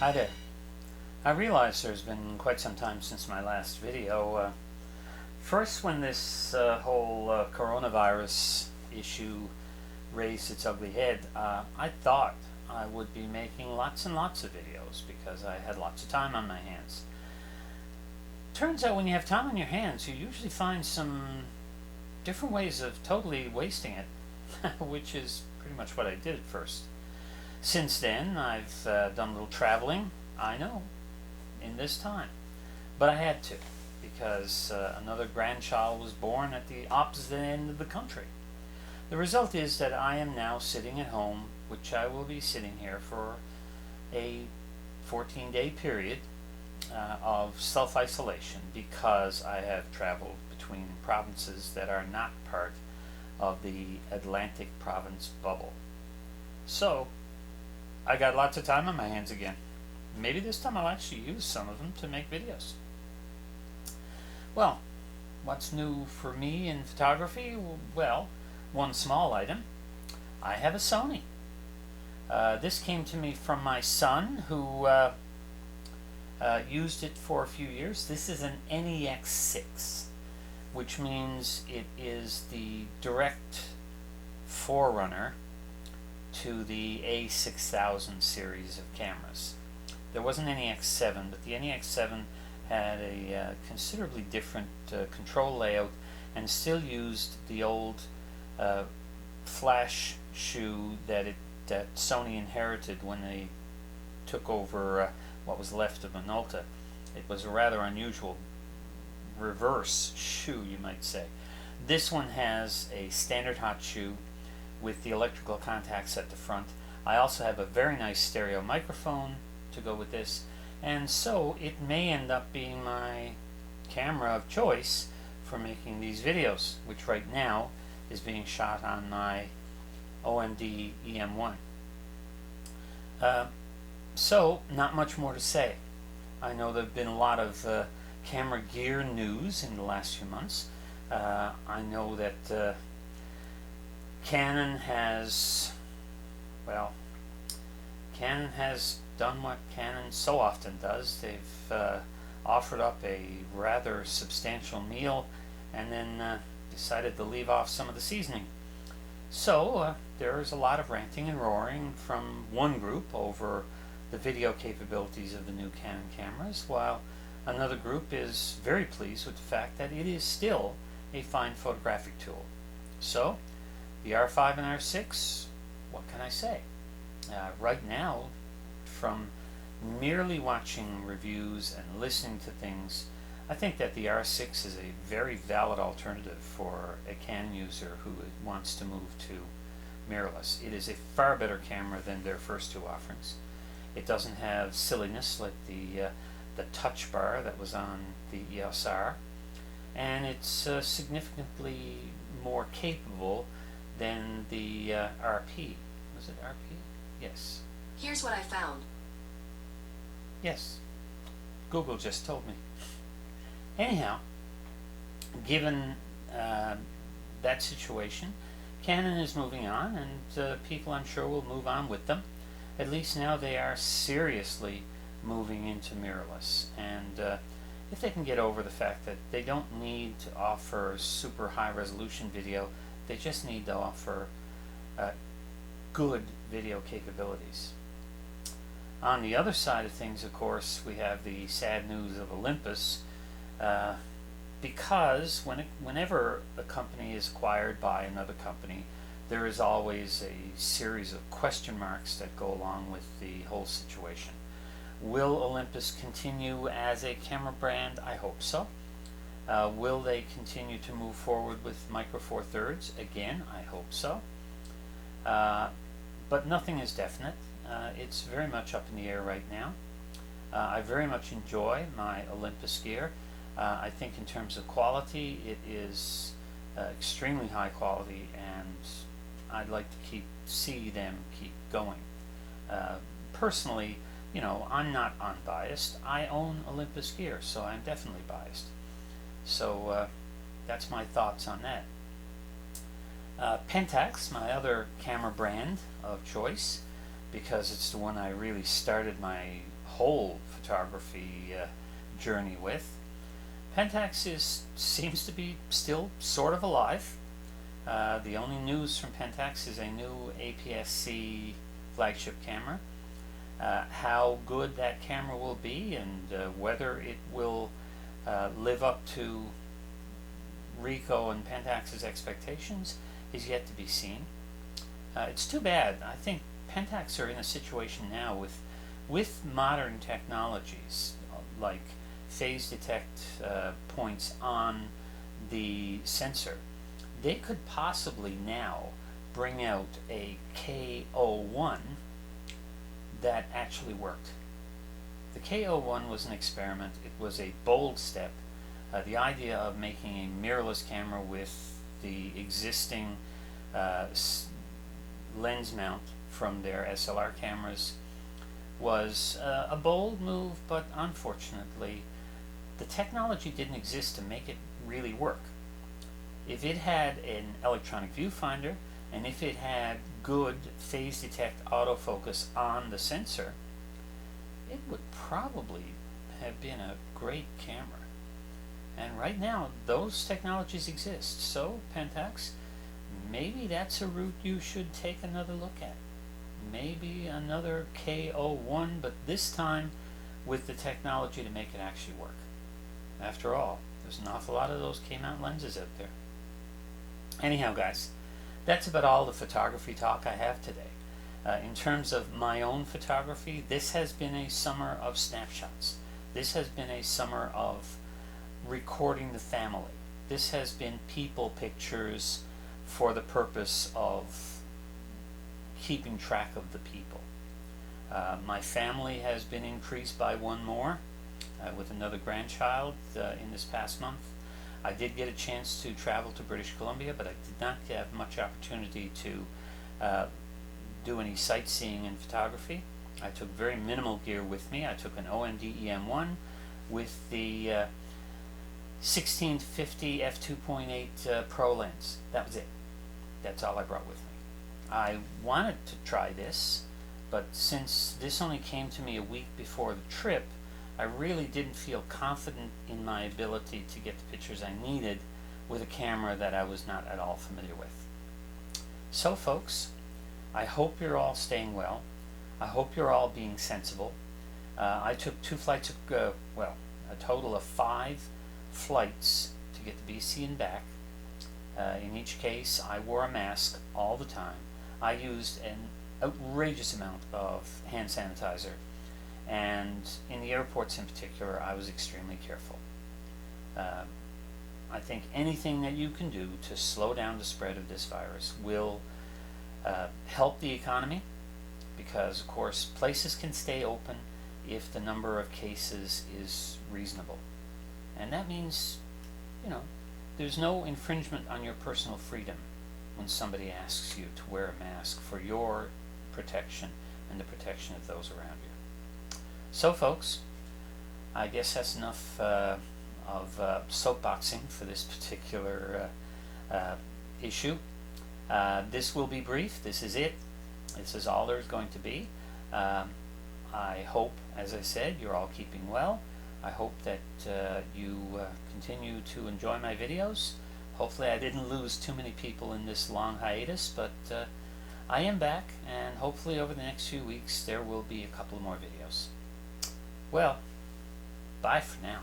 Hi there. I realize there's been quite some time since my last video. First, when this whole coronavirus issue raised its ugly head, I thought I would be making lots and lots of videos because I had lots of time on my hands. Turns out when you have time on your hands, you usually find some different ways of totally wasting it, which is pretty much what I did at first. Since then, I've done a little traveling, I know, in this time. But I had to, because another grandchild was born at the opposite end of the country. The result is that I am now sitting at home, which I will be sitting here for a 14-day period of self-isolation because I have traveled between provinces that are not part of the Atlantic province bubble. So, I got lots of time on my hands again. Maybe this time I'll actually use some of them to make videos. Well, what's new for me in photography? Well, one small item. I have a Sony. This came to me from my son, who used it for a few years. This is an NEX6, which means it is the direct forerunner to the A6000 series of cameras. There wasn't NEX7, but the NEX7 had a considerably different control layout and still used the old flash shoe that Sony inherited when they took over what was left of Minolta. It was a rather unusual reverse shoe, you might say. This one has a standard hot shoe with the electrical contacts at the front. I also have a very nice stereo microphone to go with this, and so it may end up being my camera of choice for making these videos, which right now is being shot on my OMD EM1. So, not much more to say. I know there have been a lot of camera gear news in the last few months. I know that Canon has done what Canon so often does. They've offered up a rather substantial meal and then decided to leave off some of the seasoning. So there's a lot of ranting and roaring from one group over the video capabilities of the new Canon cameras, while another group is very pleased with the fact that it is still a fine photographic tool. So, the R5 and R6, what can I say? Right now, from merely watching reviews and listening to things, I think that the R6 is a very valid alternative for a Canon user who wants to move to mirrorless. It is a far better camera than their first two offerings. It doesn't have silliness like the touch bar that was on the EOS R, and it's significantly more capable than the RP. Was it RP? Yes. Here's what I found. Yes. Google just told me. Anyhow, given that situation, Canon is moving on, and people I'm sure will move on with them. At least now they are seriously moving into mirrorless, and if they can get over the fact that they don't need to offer super high resolution video, they just need to offer good video capabilities. On the other side of things, of course, we have the sad news of Olympus, because whenever a company is acquired by another company, there is always a series of question marks that go along with the whole situation. Will Olympus continue as a camera brand? I hope so. Will they continue to move forward with Micro Four Thirds? Again, I hope so. But nothing is definite. It's very much up in the air right now. I very much enjoy my Olympus gear. I think in terms of quality, it is extremely high quality, and I'd like to see them keep going. Personally, you know, I'm not unbiased. I own Olympus gear, so I'm definitely biased. So that's my thoughts on that. Pentax, my other camera brand of choice, because it's the one I really started my whole photography journey with. Pentax seems to be still sort of alive. The only news from Pentax is a new APS-C flagship camera. How good that camera will be and whether it will live up to Ricoh and Pentax's expectations is yet to be seen. It's too bad. I think Pentax are in a situation now with modern technologies like phase detect points on the sensor. They could possibly now bring out a K01 that actually worked. The K01 was an experiment. It was a bold step. The idea of making a mirrorless camera with the existing lens mount from their SLR cameras was a bold move, but unfortunately the technology didn't exist to make it really work. If it had an electronic viewfinder and if it had good phase detect autofocus on the sensor, it would probably have been a great camera. And right now those technologies exist. So Pentax, maybe that's a route you should take another look at. Maybe another K01, but this time with the technology to make it actually work. After all, there's an awful lot of those K-mount lenses out there. Anyhow, guys, that's about all the photography talk I have today. In terms of my own photography, this has been a summer of snapshots. This has been a summer of recording the family. This has been people pictures for the purpose of keeping track of the people. My family has been increased by one more with another grandchild in this past month. I did get a chance to travel to British Columbia, but I did not have much opportunity to do any sightseeing in photography. I took very minimal gear with me. I took an OMD EM1 with the 1650 f2.8 Pro lens. That was it. That's all I brought with me. I wanted to try this, but since this only came to me a week before the trip, I really didn't feel confident in my ability to get the pictures I needed with a camera that I was not at all familiar with. So folks, I hope you're all staying well. I hope you're all being sensible. I took 2 flights, well, a total of 5 flights to get to BC and back. In each case, I wore a mask all the time. I used an outrageous amount of hand sanitizer. And in the airports in particular, I was extremely careful. I think anything that you can do to slow down the spread of this virus will help the economy, because of course places can stay open if the number of cases is reasonable. And that means, you know, there's no infringement on your personal freedom when somebody asks you to wear a mask for your protection and the protection of those around you. So folks, I guess that's enough of soapboxing for this particular issue. This will be brief. This is it. This is all there's going to be. I hope, as I said, you're all keeping well. I hope that you continue to enjoy my videos. Hopefully I didn't lose too many people in this long hiatus, but I am back, and hopefully over the next few weeks there will be a couple more videos. Well, bye for now.